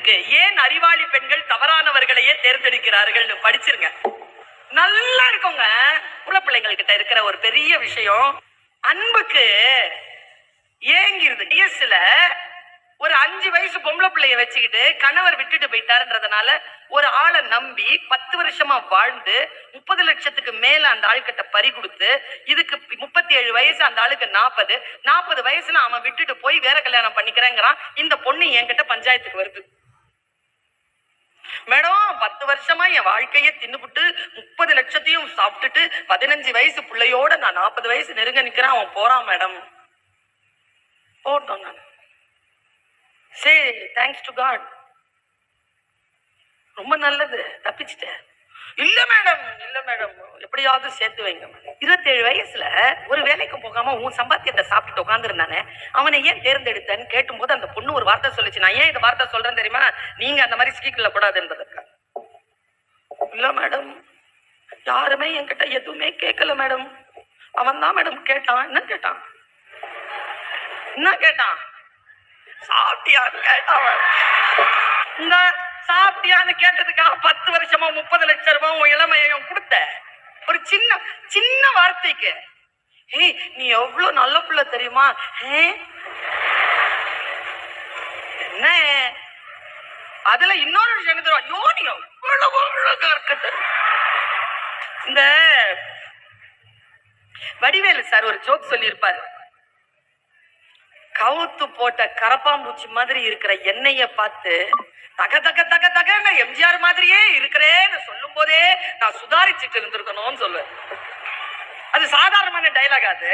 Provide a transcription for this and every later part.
இருக்கு. ஏன் அறிவாளி பெண்கள் தவறானவர்களையே தேர்ந்தெடுக்கிறார்கள் படிச்சிருங்க. நல்லா இருக்குங்க. புள்ள பிள்ளைங்கள் கிட்ட இருக்கிற ஒரு பெரிய விஷயம் அன்புக்கு ஏங்கிருது. வயசுல ஒரு 5 வயசு பொம்பளை பிள்ளைய வச்சுக்கிட்டு கணவர் விட்டுட்டு போயிட்டாருன்றதுனால ஒரு ஆளை நம்பி 10 வருஷமா வாழ்ந்து 30 லட்சத்துக்கு மேல அந்த ஆள்கிட்ட பறி கொடுத்து இதுக்கு 37 வயசு, அந்த ஆளுக்கு 40 வயசுல அவன் விட்டுட்டு போய் வேற கல்யாணம் பண்ணிக்கிறேங்கிறான். இந்த பொண்ணு என்கிட்ட பஞ்சாயத்துக்கு வருது. மேடம் 10 வருஷமா என் வாழ்க்கைய தின்னுபுட்டு 30 லட்சத்தையும் சாப்பிட்டுட்டு 15 வயசு பிள்ளையோட நான் 40 வயசு நெருங்க நிக்கிறேன், அவன் போறான் மேடம். போட்டோம். நான் சே தேங்க்ஸ் டு காட், ரொம்ப நல்லது, தப்பிச்சிட்டேன். இல்ல மேடம் எப்படியாவது சேர்த்து வைங்க. 27 வயசுல ஒரு வேலைக்கு போகாம உன் சம்பாத்தியத்தை சாப்பிட்டுட்டு உட்கார்ந்து இருந்தானே, அவனை ஏன் தேர்ந்தெடுத்தன்னு கேட்டும் போது அந்த பொண்ணு ஒரு வார்த்தை சொல்லிச்சு. நான் ஏன் இந்த வார்த்தை சொல்றேன் தெரியுமா? நீங்க அந்த மாதிரி ஸ்கீக்கில் கூடாது என்பதற்கு. இல்ல மேடம், யாருமே என்கிட்ட எதுவுமே கேட்கல மேடம், அவன் தான் மேடம் கேட்டான். என்ன கேட்டான்? சாப்பிட்டியான்னு கேட்டான். இந்த சாப்பிட்டியான்னு கேட்டதுக்காக 10 வருஷமா 30 லட்சம் ரூபாய் உன் இளமையும் கொடுத்த ஒரு சின்ன வார்த்தைக்கு நீ எவ்வளவு நல்ல பிள்ளை தெரியுமா? என்ன அதுல இன்னொரு விஷயம் எவ்வளவு அழகா இருக்குது. இந்த வடிவேலு சார் ஒரு ஜோக் சொல்லி இருப்பாரு. கவுத்து போட்ட கரப்பாம்பூச்சி மாதிரி இருக்கிற எண்ணெய பார்த்து தக தக தக தக எம்ஜிஆர் மாதிரியே இருக்கிறேன்னு சொல்லும் போதே நான் சுதாரிச்சுட்டு இருந்திருக்கணும்னு சொல்லுவேன். அது சாதாரணமான டைலாக், அது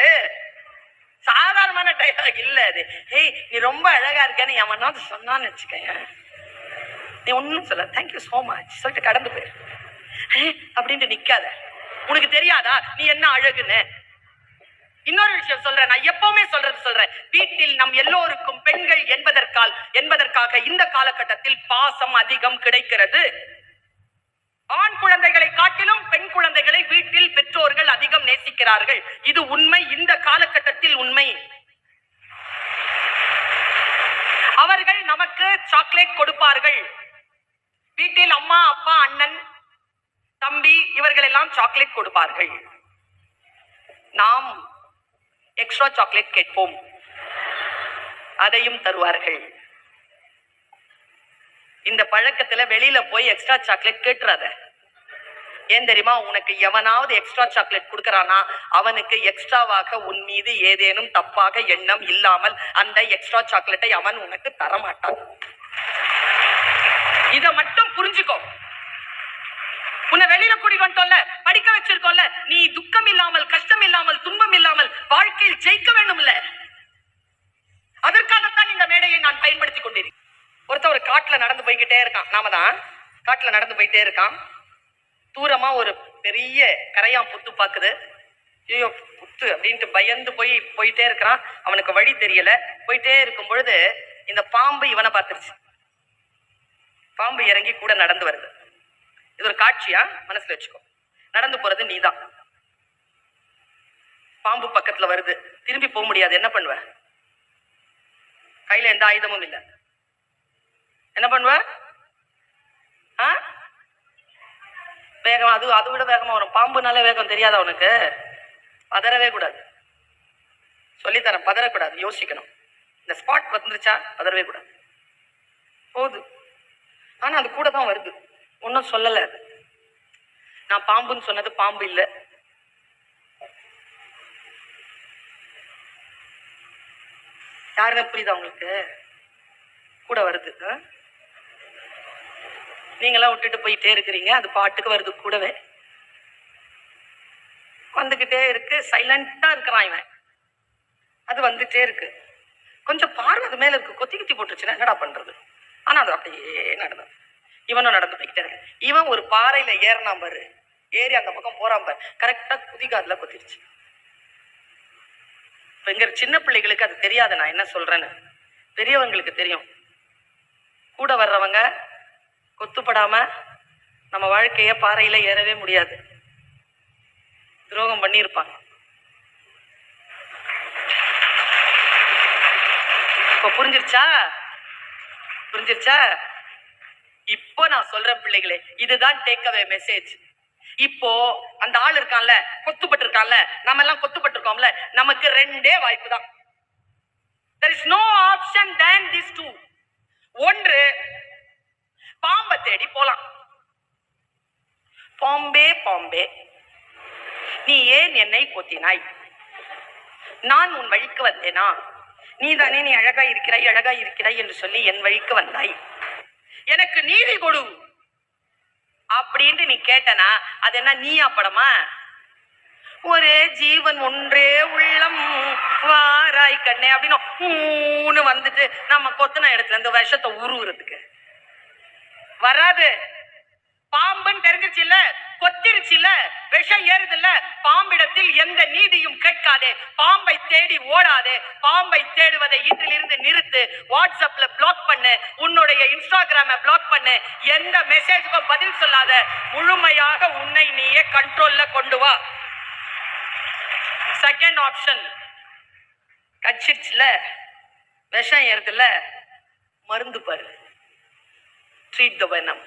சாதாரணமான டைலாக் இல்ல. அது நீ ரொம்ப அழகா இருக்கேன்னு எவனாவது சொன்னான்னு வச்சுக்க, நீ ஒன்னும் சொல்ல தேங்க்யூ சோ மச் சொல்லிட்டு கடந்து போயிரு. அப்படின்ட்டு நிக்காத. உனக்கு தெரியாதா நீ என்ன அழகுன்னு? இன்னொரு விஷயம் சொல்றேன், நான் எப்பவுமே சொல்றேன். வீட்டில் நம் எல்லோருக்கும் பெண்கள் என்பதற்காக இந்த காலகட்டத்தில் பாசம் அதிகம் கிடைக்கிறது. ஆண் குழந்தைகளை காட்டிலும் பெண் குழந்தைகளை வீட்டில் பெற்றோர்கள் அதிகம் நேசிக்கிறார்கள். இது உண்மை, இந்த காலகட்டத்தில் உண்மை. அவர்கள் நமக்கு சாக்லேட் கொடுப்பார்கள். வீட்டில் அம்மா அப்பா அண்ணன் தம்பி இவர்கள் எல்லாம் சாக்லேட் கொடுப்பார்கள். நாம் எக்ஸ்ட்ரா சாக்லேட் கேட்போம், அதையும் தருவார்கள். இந்த பழக்கத்துல வெளியில போய் எக்ஸ்ட்ரா சாக்லேட் கேட்டுறாத. ஏன் தெரியுமா? உனக்கு எவனாவது எக்ஸ்ட்ரா சாக்லேட் கொடுக்கறானா அவனுக்கு எக்ஸ்ட்ராவாக உன் மீது ஏதேனும் தப்பாக எண்ணம் இல்லாமல் அந்த எக்ஸ்ட்ரா சாக்லேட்டை அவன் உனக்கு தரமாட்டான். இத மட்டும் புரிஞ்சுக்கோ. உன்னை வெளியில கூட்டிக்கொண்டோம்ல, படிக்க வச்சிருக்கோம்ல, நீ துக்கம் இல்லாமல் கஷ்டம் இல்லாமல் துன்பம் இல்லாமல் வாழ்க்கையில் ஜெயிக்க வேண்டும் இல்ல, அதற்காகத்தான் இந்த மேடையை நான் பயன்படுத்திக் கொண்டிருக்கேன். ஒருத்தர் ஒரு காட்டுல நடந்து போய்கிட்டே இருக்கான். நாம தான் காட்டுல நடந்து போயிட்டே இருக்கான். தூரமா ஒரு பெரிய கரையான் புத்து பாக்குது. ஐயோ புத்து அப்படின்ட்டு பயந்து போயிட்டே இருக்கிறான். அவனுக்கு வழி தெரியல. போயிட்டே இருக்கும் பொழுது இந்த பாம்பு இவனை பார்த்துருச்சு. பாம்பு இறங்கி கூட நடந்து வருது. இது ஒரு காட்சியா மனசுல வச்சுக்கோ. நடந்து போறது நீதான். பாம்பு பக்கத்துல வருது, திரும்பி போக முடியாது. என்ன பண்ணுவ? கையில எந்த ஆயுதமும் இல்ல. என்ன பண்ணுவ? வேகம், அதை விட வேகமா வரும். பாம்புனால வேகம் தெரியாத உனக்கு? பதறவே கூடாது. சொல்லித்தரேன், பதறக்கூடாது, யோசிக்கணும். இந்த ஸ்பாட் வந்துருச்சா பதறவே கூடாது. போகுது, ஆனா அது கூட தான் வருது. ஒன்னும் சொல்லல. நான் பாம்புன்னு சொன்னது பாம்பு இல்ல. யாருன்னு புரியுதா உங்களுக்கு? கூட வருது. நீங்களாம் விட்டுட்டு போயிட்டே இருக்கிறீங்க, அது பாட்டுக்கு வருது. கூடவே வந்துகிட்டே இருக்கு. சைலண்டா இருக்கிறான் இவன். அது வந்துட்டே இருக்கு. கொஞ்சம் பார்வை அது மேல இருக்கு. கொத்தி போட்டுருச்சுன்னா என்னடா பண்றது? ஆனா அது அப்படியே நடந்தது. இவனும் நடந்து போய்கிட்டே இருக்கு. இவன் ஒரு பாறையில ஏறினா பாரு, ஏறி அந்த பக்கம் போறான் பாரு, கரெக்டா குதிகாதுல கொத்திருச்சு. எங்க சின்ன பிள்ளைகளுக்கு அது தெரியாது நான் என்ன சொல்றேன்னு, பெரியவங்களுக்கு தெரியும். கூட வர்றவங்க கொத்துப்படாம நம்ம வாழ்க்கைய பாறையில ஏறவே முடியாது. துரோகம் பண்ணியிருப்பாங்க. இப்ப புரிஞ்சிருச்சா? இப்போ நான் சொல்றேன் பிள்ளைகளே, இதுதான் டேக் அவே மெசேஜ். இப்போ அந்த ஆள் இருக்கான்ல, கொத்துப்பட்டு இருக்கான்ல, நம்ம எல்லாம் கொத்துப்பட்டு இருக்கோம்ல, நமக்கு ரெண்டே வாய்ப்பு தான். there is no option than these two. ஒன்று, பாம்பை தேடி போலாம். பாம்பே பாம்பே, நீ ஏன் என்னை கொத்தினாய்? நான் உன் வழிக்கு வந்தேனா? நீதானே நீ அழகா இருக்கிறாய் என்று சொல்லி என் வழிக்கு வந்தாய். எனக்கு நீதி கொடு அப்படின்னு நீ கேட்டனா, அது என்ன நீயா படமா? ஒரே ஜீவன் ஒன்றே உள்ளம் வாராய் கண்ணே அப்படின்னு வந்துட்டு நம்ம கொத்தன இடத்துல இருந்து விஷத்தை உருவுறதுக்கு வராது. பாம்புன்னு தெரிஞ்சிருச்சு இல்ல, கொத்திருச்சு இல்ல, விஷம் ஏறுது இல்ல, பாம்பிடத்தில் எந்த நீதியும் கேட்காதே, பாம்பை தேடி ஓடாதே, பாம்பை தேடுவதை இன்றிலிருந்து நிறுத்து. வாட்ஸ்அப்ல பிளாக் பண்ணு, உன்னுடைய இன்ஸ்டாகிராம பிளாக் பண்ணு, எந்த மெசேஜுக்கும் பதில் சொல்லாத, முழுமையாக உன்னை நீயே கண்ட்ரோல்ல கொண்டு வா. செகண்ட் ஆப்ஷன், கச்சிருச்சுல, விஷம் ஏறுதுல, மருந்து பாரு, ட்ரீட் த வெனம்.